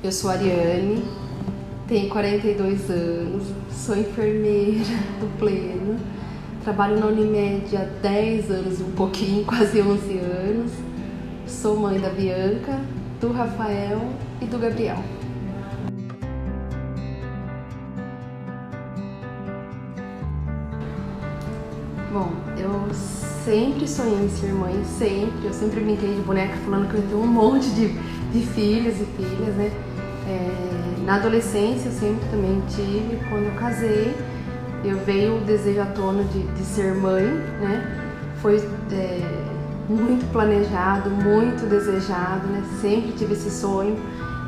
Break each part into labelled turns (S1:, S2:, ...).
S1: Eu sou a Ariane, tenho 42 anos, sou enfermeira do Pleno, trabalho na Unimed há 10 anos e um pouquinho, quase 11 anos. Sou mãe da Bianca, do Rafael e do Gabriel. Bom, eu sempre sonhei em ser mãe, sempre. Eu sempre brinquei de boneca falando que eu ia ter um monte de filhos e filhas, né? Na adolescência eu sempre também tive. Quando eu casei, veio o desejo à tona de ser mãe, né? Foi muito planejado, muito desejado, né? Sempre tive esse sonho.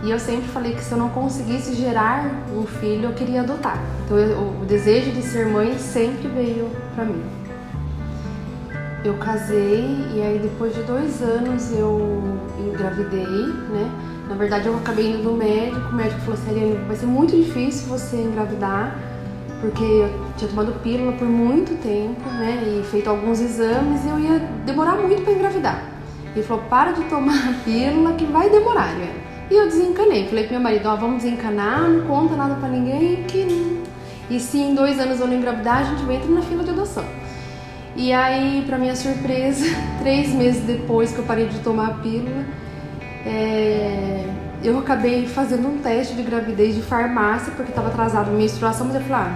S1: E eu sempre falei que se eu não conseguisse gerar um filho, eu queria adotar. Então o desejo de ser mãe sempre veio pra mim. Eu casei e aí depois de 2 anos eu engravidei, né? Na verdade eu acabei indo no médico, o médico falou assim, Ariane, vai ser muito difícil você engravidar, porque eu tinha tomado pílula por muito tempo, né? E feito alguns exames e eu ia demorar muito para engravidar. Ele falou, para de tomar a pílula que vai demorar, né? E eu desencanei, falei pro meu marido, vamos desencanar, não conta nada pra ninguém, e se em 2 anos eu não engravidar, a gente vai entrar na fila de adoção. E aí, pra minha surpresa, 3 meses depois que eu parei de tomar a pílula, eu acabei fazendo um teste de gravidez de farmácia, porque estava atrasada a menstruação, mas eu falei,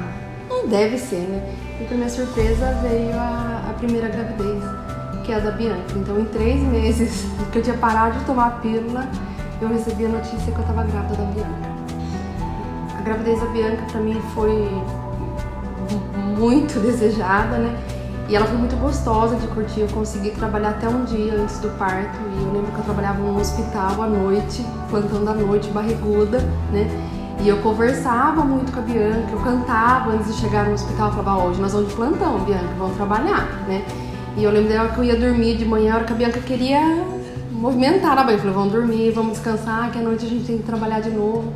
S1: não deve ser, né? E pra minha surpresa veio a primeira gravidez, que é a da Bianca. Então, em 3 meses que eu tinha parado de tomar a pílula, eu recebi a notícia que eu estava grávida da Bianca. A gravidez da Bianca pra mim foi muito desejada, né? E ela foi muito gostosa de curtir, eu consegui trabalhar até um dia antes do parto. E eu lembro que eu trabalhava num hospital à noite, plantão da noite, barriguda, né? E eu conversava muito com a Bianca, eu cantava antes de chegar no hospital, eu falava, hoje nós vamos de plantão, Bianca, vamos trabalhar, né? E eu lembro dela que eu ia dormir de manhã, a hora que a Bianca queria movimentar na banha, eu falei, vamos dormir, vamos descansar, que à noite a gente tem que trabalhar de novo.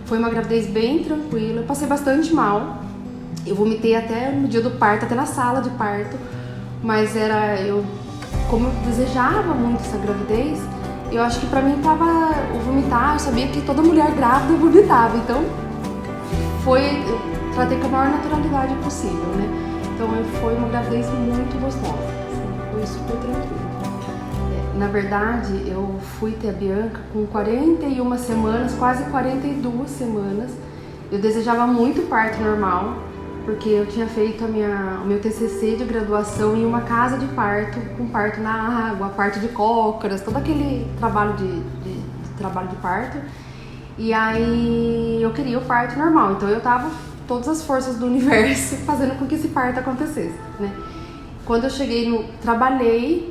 S1: Foi uma gravidez bem tranquila, eu passei bastante mal. Eu vomitei até no dia do parto, até na sala de parto, mas como eu desejava muito essa gravidez, eu acho que pra mim tava o vomitar, eu sabia que toda mulher grávida vomitava, então eu tratei com a maior naturalidade possível, né? Então foi uma gravidez muito gostosa, assim, foi super tranquilo. Na verdade, eu fui ter a Bianca com 41 semanas, quase 42 semanas. Eu desejava muito parto normal, porque eu tinha feito o meu TCC de graduação em uma casa de parto, com parto na água, parto de cócoras, todo aquele trabalho trabalho de parto. E aí eu queria o parto normal, então eu tava todas as forças do universo fazendo com que esse parto acontecesse, né? Quando eu cheguei trabalhei,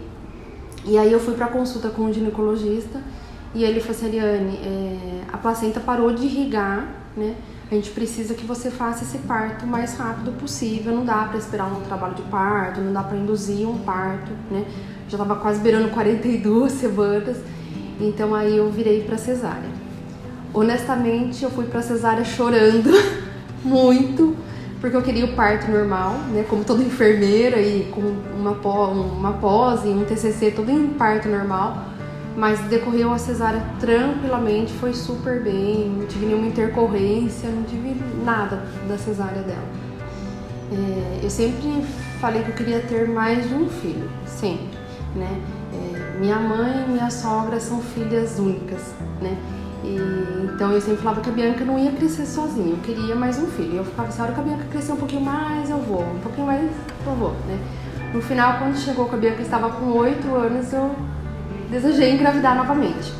S1: e aí eu fui pra consulta com um ginecologista, e ele falou assim, Ariane, a placenta parou de irrigar, né? A gente precisa que você faça esse parto o mais rápido possível, não dá pra esperar um trabalho de parto, não dá pra induzir um parto, né? Já tava quase beirando 42 semanas, então aí eu virei pra cesárea. Honestamente, eu fui pra cesárea chorando muito, porque eu queria o parto normal, né? Como toda enfermeira e com uma pós e um TCC, tudo em parto normal. Mas decorreu a cesárea tranquilamente, foi super bem, não tive nenhuma intercorrência, não tive nada da cesárea dela. Eu sempre falei que eu queria ter mais de um filho, sempre, né? Minha mãe e minha sogra são filhas únicas, né? Então eu sempre falava que a Bianca não ia crescer sozinha, eu queria mais um filho. Eu ficava assim, a hora que a Bianca crescer um pouquinho mais, eu vou, um pouquinho mais, eu vou, né? No final, quando chegou que a Bianca estava com 8 anos, eu desejei engravidar novamente.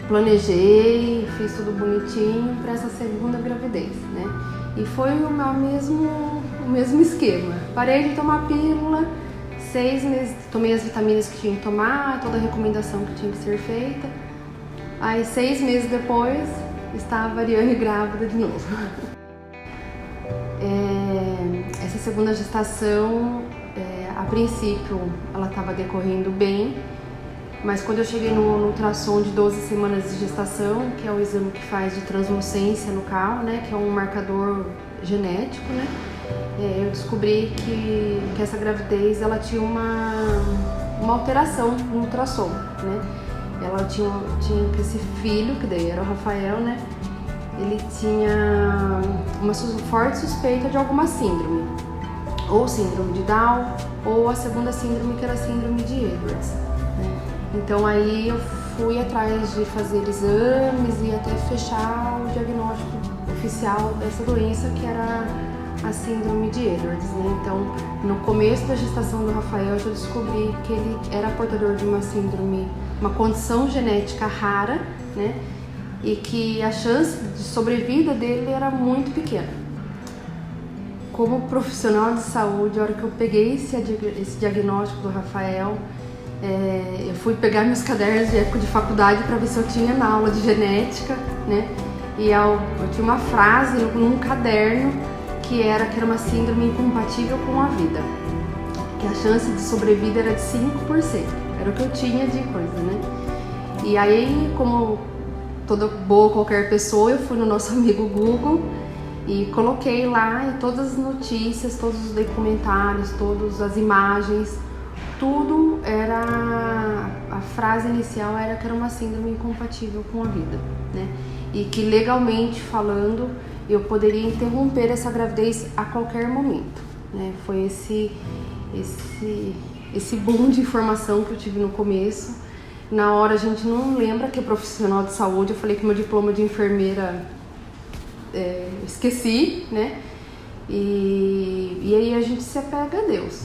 S1: Planejei, fiz tudo bonitinho para essa segunda gravidez, né? E foi o mesmo esquema. Parei de tomar pílula, 6 meses, tomei as vitaminas que tinha que tomar, toda a recomendação que tinha que ser feita. Aí 6 meses depois, estava a Ariane grávida de novo. Essa segunda gestação, a princípio, ela estava decorrendo bem, mas quando eu cheguei no ultrassom de 12 semanas de gestação, que é o exame que faz de translucência nucal, né, que é um marcador genético, né, eu descobri que essa gravidez ela tinha uma alteração no ultrassom, né, ela tinha esse filho, que daí era o Rafael, né? Ele tinha uma forte suspeita de alguma síndrome, ou síndrome de Down, ou a segunda síndrome, que era a síndrome de Edwards, né? Então aí eu fui atrás de fazer exames e até fechar o diagnóstico oficial dessa doença, que era a síndrome de Edwards, né? Então, no começo da gestação do Rafael, eu já descobri que ele era portador de uma síndrome, uma condição genética rara, né? E que a chance de sobrevida dele era muito pequena. Como profissional de saúde, a hora que eu peguei esse diagnóstico do Rafael, eu fui pegar meus cadernos de época de faculdade para ver se eu tinha na aula de genética, né? E eu tinha uma frase num caderno que era uma síndrome incompatível com a vida, que a chance de sobrevida era de 5%, era o que eu tinha de coisa, né? E aí, como toda boa qualquer pessoa, eu fui no nosso amigo Google e coloquei lá, e todas as notícias, todos os documentários, todas as imagens, tudo era, a frase inicial era que era uma síndrome incompatível com a vida, né? E que legalmente falando, eu poderia interromper essa gravidez a qualquer momento, né? Foi esse boom de informação que eu tive no começo. Na hora a gente não lembra que é profissional de saúde. Eu falei que meu diploma de enfermeira esqueci, né? E aí a gente se apega a Deus,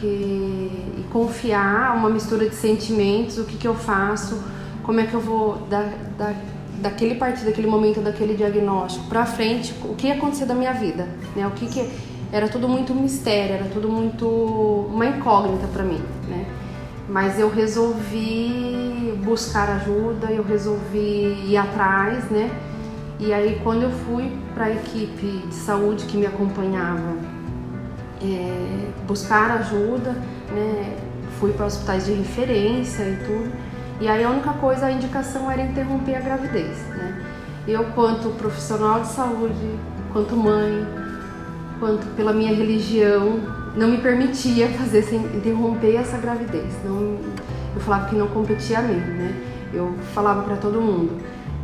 S1: e confiar, uma mistura de sentimentos, o que eu faço, como é que eu vou daquele momento, daquele diagnóstico pra frente, o que ia acontecer da minha vida, né? Era tudo muito mistério, era tudo muito uma incógnita pra mim, né? Mas eu resolvi buscar ajuda, eu resolvi ir atrás, né? E aí, quando eu fui para a equipe de saúde que me acompanhava buscar ajuda, né? Fui para hospitais de referência e tudo. E aí a única coisa, a indicação era interromper a gravidez, né? Eu, quanto profissional de saúde, quanto mãe, quanto pela minha religião, não me permitia interromper essa gravidez. Eu falava que não competia a mim, né? Eu falava para todo mundo,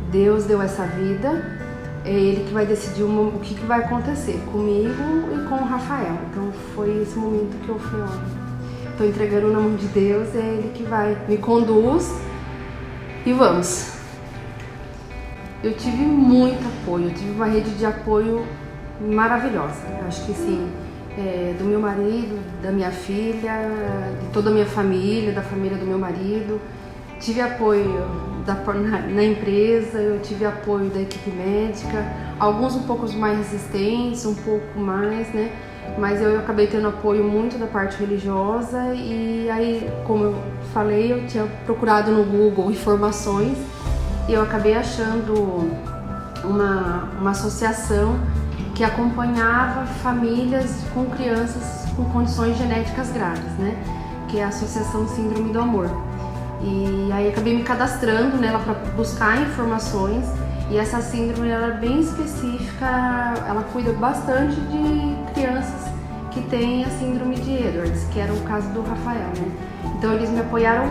S1: Deus deu essa vida, é Ele que vai decidir o que vai acontecer comigo e com o Rafael. Então foi esse momento que eu falei, olha, estou entregando na mão de Deus, é Ele que vai me conduz e vamos. Eu tive muito apoio, eu tive uma rede de apoio maravilhosa. Eu acho que sim, do meu marido, da minha filha, de toda a minha família, da família do meu marido. Tive apoio na empresa, eu tive apoio da equipe médica, alguns um pouco mais resistentes, um pouco mais, né? Mas eu acabei tendo apoio muito da parte religiosa. E aí, como eu falei, eu tinha procurado no Google informações e eu acabei achando uma associação que acompanhava famílias com crianças com condições genéticas graves, né? Que é a Associação Síndrome do Amor. E aí acabei me cadastrando nela para buscar informações. E essa síndrome, ela é bem específica, ela cuida bastante de crianças que têm a síndrome de Edwards, que era o caso do Rafael, né? Então eles me apoiaram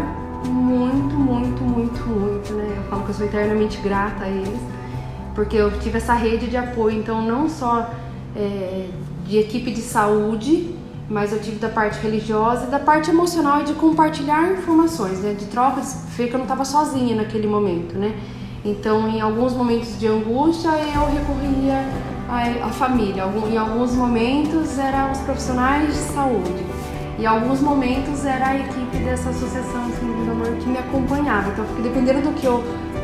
S1: muito, muito, muito, muito, né? Eu falo que eu sou eternamente grata a eles, porque eu tive essa rede de apoio, então não só de equipe de saúde, mas eu tive da parte religiosa e da parte emocional e de compartilhar informações, né? De trocas, ver que eu não estava sozinha naquele momento, né? Então, em alguns momentos de angústia, eu recorria à família. Em alguns momentos, eram os profissionais de saúde. E em alguns momentos, era a equipe dessa associação Síndrome do Amor que me acompanhava. Então, porque dependendo do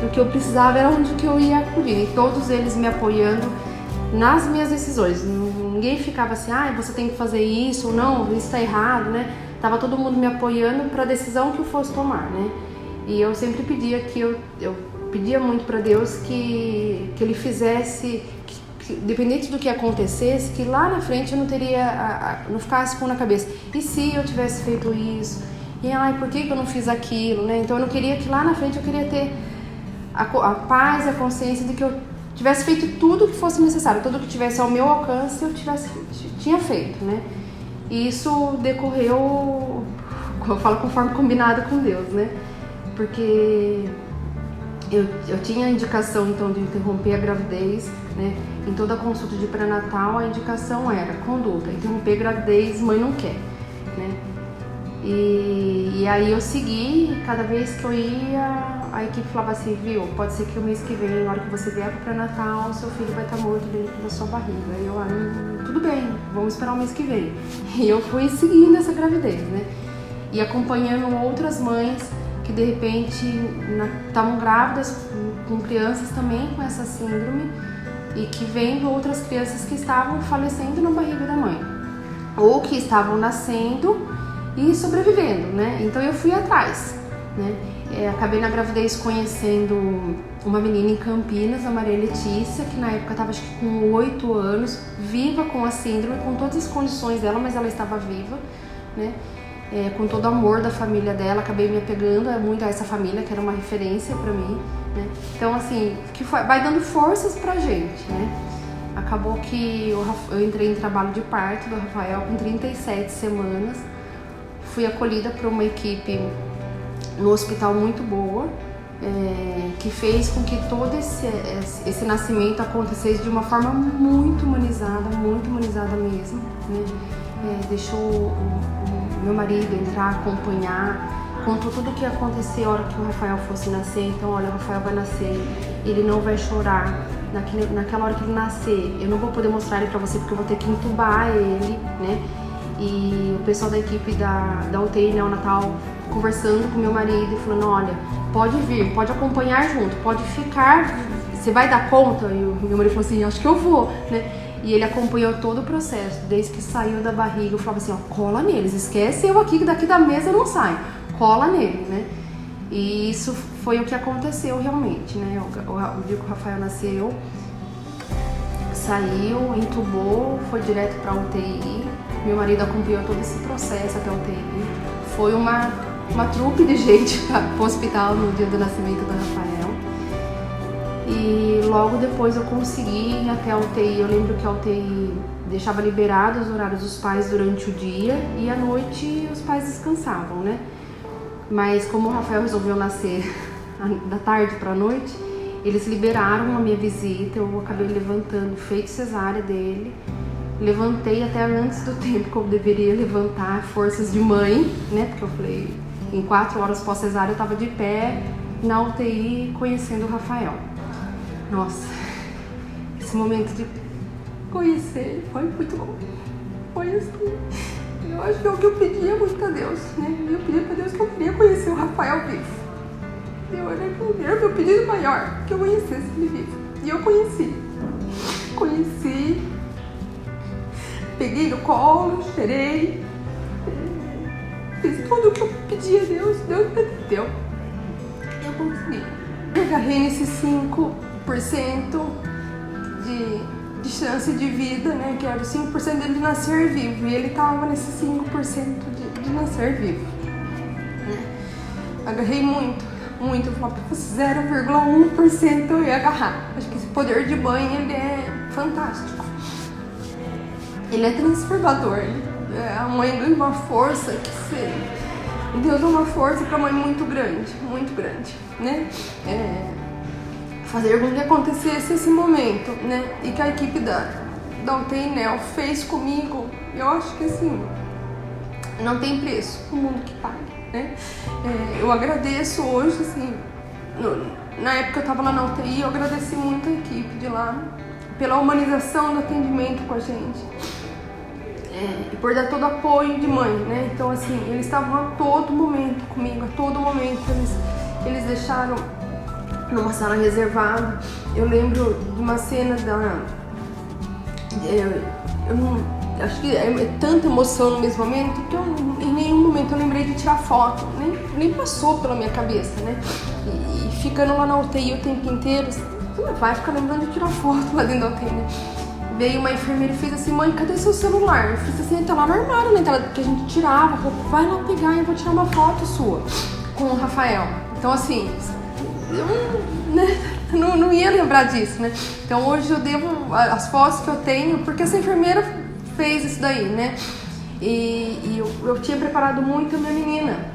S1: que eu precisava, era onde que eu ia acudir. E todos eles me apoiando nas minhas decisões. Ninguém ficava assim, você tem que fazer isso, ou não, isso está errado, né? Tava todo mundo me apoiando para a decisão que eu fosse tomar, né? E eu sempre pedia eu pedia muito para Deus que Ele fizesse, que, dependente do que acontecesse, que lá na frente eu não teria, não ficasse com na cabeça, e se eu tivesse feito isso? E por que eu não fiz aquilo, né? Então eu não queria que lá na frente, eu queria ter a paz e a consciência de que eu tivesse feito tudo o que fosse necessário, tudo que tivesse ao meu alcance, tinha feito, né? E isso decorreu, eu falo, conforme combinado com Deus, né? porque eu tinha a indicação então de interromper a gravidez, né? Em toda a consulta de pré-natal a indicação era conduta, interromper a gravidez, mãe não quer, né? E aí eu segui, cada vez que eu ia, a equipe falava assim, viu, pode ser que o mês que vem, na hora que você vier pro pré-natal, seu filho vai estar morto dentro da sua barriga. Aí eu, tudo bem, vamos esperar o mês que vem. E eu fui seguindo essa gravidez, né? E acompanhando outras mães que de repente estavam grávidas com crianças também com essa síndrome e que vendo outras crianças que estavam falecendo na barriga da mãe ou que estavam nascendo e sobrevivendo, né? Então eu fui atrás, né? Acabei na gravidez conhecendo uma menina em Campinas, a Maria Letícia, que na época estava acho que com 8 anos, viva com a síndrome, com todas as condições dela, mas ela estava viva, né? Com todo o amor da família dela, acabei me apegando muito a essa família, que era uma referência pra mim, né? Então, assim, vai dando forças pra gente, né? Acabou que eu entrei em trabalho de parto do Rafael com 37 semanas, fui acolhida por uma equipe no hospital muito boa, que fez com que todo esse nascimento acontecesse de uma forma muito humanizada mesmo, né? Deixou o meu marido entrar, acompanhar, contou tudo o que ia acontecer a hora que o Rafael fosse nascer. Então, olha, o Rafael vai nascer, ele não vai chorar. Naquela hora que ele nascer, eu não vou poder mostrar ele pra você porque eu vou ter que entubar ele, né? E o pessoal da equipe da UTI neonatal conversando com meu marido e falando, olha, pode vir, pode acompanhar junto, pode ficar, você vai dar conta? E o meu marido falou assim, acho que eu vou, né? E ele acompanhou todo o processo, desde que saiu da barriga, eu falava assim, ó, cola neles, esquece eu aqui que daqui da mesa não sai, cola nele, né? E isso foi o que aconteceu realmente, né? O dia que o Rafael nasceu, saiu, entubou, foi direto pra UTI, meu marido acompanhou todo esse processo até a UTI, foi uma trupe de gente pro hospital no dia do nascimento do Rafael. E logo depois eu consegui ir até a UTI. Eu lembro que a UTI deixava liberados os horários dos pais durante o dia e à noite os pais descansavam, né? Mas como o Rafael resolveu nascer da tarde para a noite, eles liberaram a minha visita. Eu acabei levantando, feito cesárea dele. Levantei até antes do tempo que eu deveria levantar, forças de mãe, né? Porque eu falei, em 4 horas pós-cesárea eu tava de pé na UTI conhecendo o Rafael. Nossa, esse momento de conhecer foi muito bom. Foi assim, eu acho que é o que eu pedia muito a Deus, né? Eu pedia pra Deus que eu queria conhecer o Rafael vivo. Era meu pedido maior, que eu conhecesse ele vivo. E eu conheci. Peguei no colo, chorei. Fiz tudo o que eu pedi a Deus, Deus me deu. Eu consegui. Eu agarrei nesses 5% de chance de vida, né? Que era o 5% dele nascer vivo. E ele tava nesse 5% de nascer vivo. Agarrei muito. Eu falava que fosse 0,1% eu ia agarrar. Acho que esse poder de mãe, ele é fantástico. Ele é transformador. A mãe ganha uma força que Deus dá uma força pra mãe muito grande, né? Fazer com que acontecesse esse momento, né? E que a equipe da UTI Neo fez comigo, eu acho que assim, não tem preço o mundo que pague, né? Eu agradeço hoje, assim, na época eu tava lá na UTI, eu agradeci muito a equipe de lá, pela humanização do atendimento com a gente. E por dar todo apoio de mãe, né? Então, assim, eles estavam a todo momento comigo, a todo momento eles deixaram numa sala reservada. Eu lembro de uma cena acho que é tanta emoção no mesmo momento que em nenhum momento eu lembrei de tirar foto, nem passou pela minha cabeça, né? E ficando lá na UTI o tempo inteiro, você não vai ficar lembrando de tirar foto lá dentro da UTI, né? Veio uma enfermeira e fez assim, mãe, cadê seu celular? Eu fiz assim, tá lá no armário, né? Que a gente tirava, vai lá pegar e eu vou tirar uma foto sua com o Rafael. Então, assim, eu não ia lembrar disso, né? Então, hoje eu devo as fotos que eu tenho, porque essa enfermeira fez isso daí, né? E eu tinha preparado muito a minha menina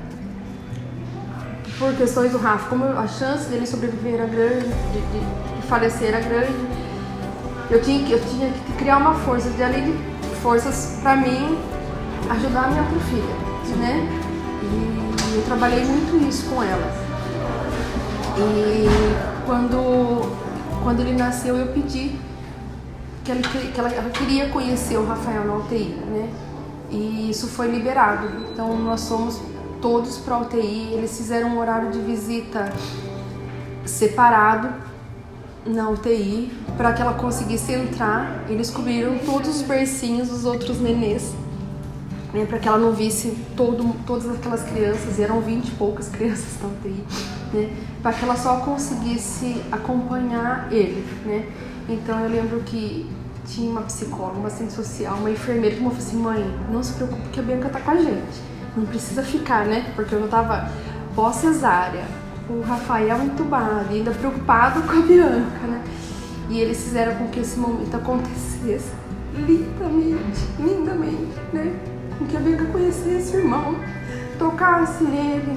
S1: por questões do Rafa, como a chance dele sobreviver era grande, de falecer era grande, eu tinha que criar uma força, de além de forças pra mim ajudar a minha outra filha, né? E eu trabalhei muito isso com ela. E quando ele nasceu, eu pedi que ela queria conhecer o Rafael na UTI, né? E isso foi liberado. Então nós fomos todos para a UTI. Eles fizeram um horário de visita separado na UTI para que ela conseguisse entrar. Eles cobriram todos os bercinhos dos outros nenês, né, para que ela não visse todas aquelas crianças, e eram 20 e poucas crianças na UTI, né, para que ela só conseguisse acompanhar ele, né. Então eu lembro que tinha uma psicóloga, uma assistente social, uma enfermeira que me falou assim: mãe, não se preocupe que a Bianca tá com a gente, não precisa ficar, né, porque eu tava pós-cesárea, o Rafael entubado e ainda preocupado com a Bianca, né. E eles fizeram com que esse momento acontecesse lindamente, né, com que a Bianca conhecesse o irmão, tocasse nele,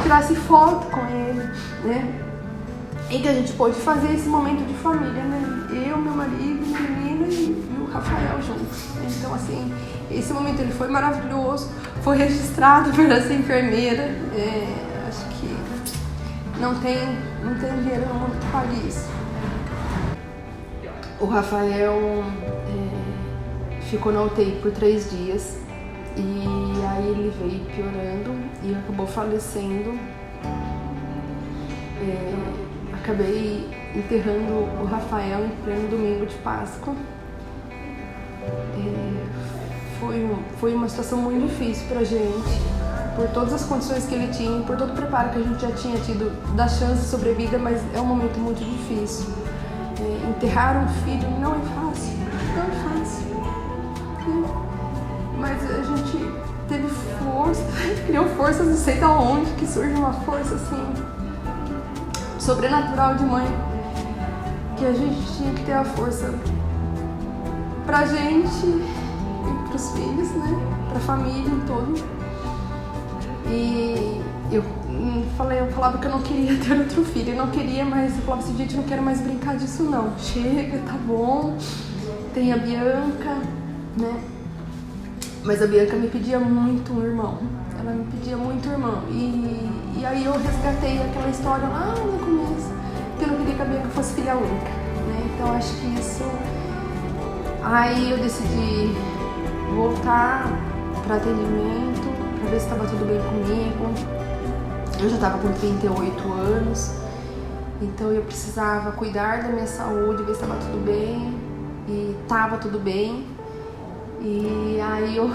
S1: tirasse foto com ele, né, e que a gente pôde fazer esse momento de família, né, eu, meu marido, minha menina e o Rafael juntos. Então assim, esse momento ele foi maravilhoso, foi registrado por essa enfermeira, acho que não tem dinheiro no mundo que pague isso. O Rafael ficou na UTI por 3 dias e aí ele veio piorando e acabou falecendo. Acabei enterrando o Rafael em pleno domingo de Páscoa. Foi uma situação muito difícil pra gente, por todas as condições que ele tinha, por todo o preparo que a gente já tinha tido da chance de sobrevida, mas é um momento muito difícil. Enterrar um filho não é fácil, mas a gente teve força, criou forças, não sei de onde que surge uma força assim sobrenatural de mãe, que a gente tinha que ter a força pra gente e pros filhos, né, pra família em todo. E eu falava que eu não queria ter outro filho, eu não queria mais, eu falava assim: gente, eu não quero mais brincar disso não, chega, tá bom, tem a Bianca, né, mas a Bianca me pedia muito um irmão, ela me pedia muito irmão, e aí eu resgatei aquela história lá no começo, que eu não queria que a Bianca fosse filha única, né, então acho que isso, aí eu decidi voltar para atendimento, para ver se estava tudo bem comigo. Eu já estava com 38 anos, então eu precisava cuidar da minha saúde, ver se estava tudo bem, e estava tudo bem. E aí eu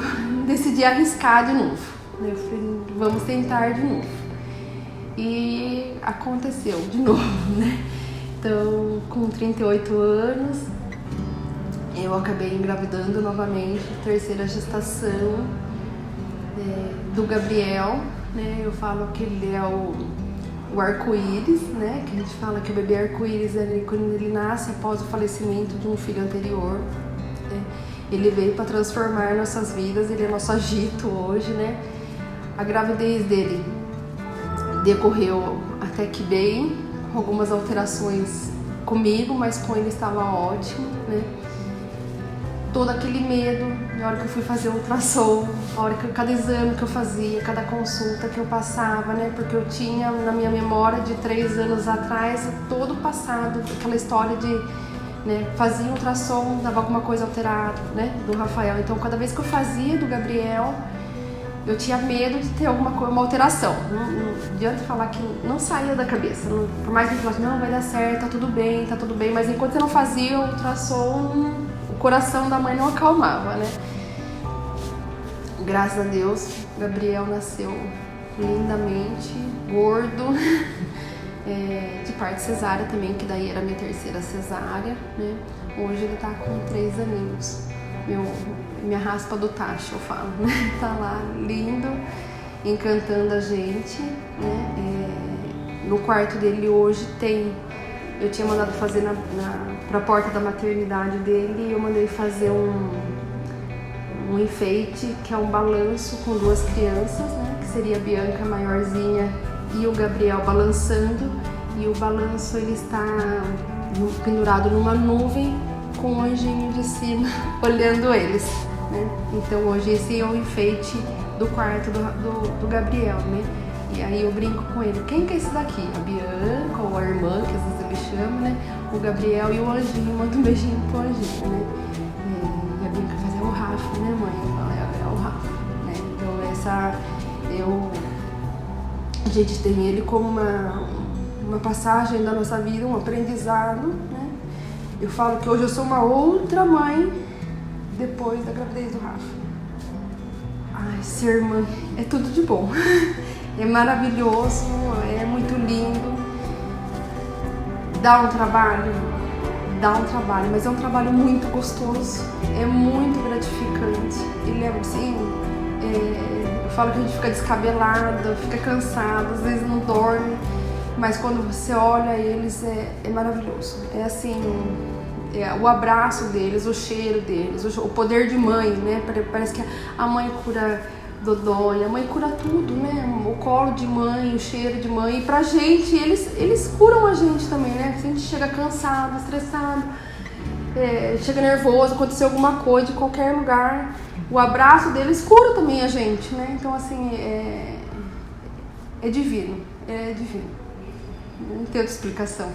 S1: decidi arriscar de novo, né? Eu falei: vamos tentar de novo. E aconteceu de novo, né? Então, com 38 anos, eu acabei engravidando novamente, terceira gestação do Gabriel, né? Eu falo que ele é o arco-íris, né? Que a gente fala que o bebê arco-íris é quando ele nasce após o falecimento de um filho anterior, né? Ele veio para transformar nossas vidas, ele é nosso agito hoje, né? A gravidez dele decorreu até que bem, com algumas alterações comigo, mas com ele estava ótimo, né? Todo aquele medo, na hora que eu fui fazer o ultrassom, a hora que cada exame que eu fazia, cada consulta que eu passava, né? Porque eu tinha na minha memória de 3 anos atrás todo o passado, aquela história de, né, fazia um ultrassom, dava alguma coisa alterada, né, do Rafael. Então cada vez que eu fazia do Gabriel, eu tinha medo de ter uma alteração. Não adianta falar que não saía da cabeça. Por mais que eu falasse: não, vai dar certo, tá tudo bem, mas enquanto você não fazia o ultrassom, o coração da mãe não acalmava, né? Graças a Deus, Gabriel nasceu lindamente, gordo, de parto cesárea também, que daí era a minha terceira cesárea, né? Hoje ele tá com 3 aninhos. Minha raspa do tacho, eu falo, né? Tá lá, lindo, encantando a gente, né? No quarto dele hoje eu tinha mandado fazer pra porta da maternidade dele, eu mandei fazer um enfeite, que é um balanço com 2 crianças, né? Que seria a Bianca maiorzinha e o Gabriel balançando, e o balanço ele está pendurado numa nuvem com um anjinho de cima olhando eles, né? Então hoje esse é o enfeite do quarto do Gabriel, né? E aí eu brinco com ele, quem que é esse daqui? A Bianca ou a irmã, que às vezes ele chama, né? O Gabriel e o anjinho, manda um beijinho pro anjinho, né? E a Bianca faz, é o Rafa, né, mãe? Eu falo, é o Rafa, né? Então a gente tem ele como uma passagem da nossa vida, um aprendizado, né? Eu falo que hoje eu sou uma outra mãe depois da gravidez do Rafa. Ai, ser mãe é tudo de bom. É maravilhoso, é muito lindo. Dá um trabalho, mas é um trabalho muito gostoso, é muito gratificante. Ele é assim, eu falo que a gente fica descabelada, fica cansado, às vezes não dorme, mas quando você olha eles é maravilhoso. É assim, o abraço deles, o cheiro deles, o poder de mãe, né? Parece que a mãe cura dodói, a mãe cura tudo, né? O colo de mãe, o cheiro de mãe. E pra gente, eles curam a gente também, né? Se a gente chega cansado, estressado, chega nervoso, aconteceu alguma coisa em qualquer lugar, o abraço deles cura também a gente, né? Então assim, é divino, não tem outra explicação.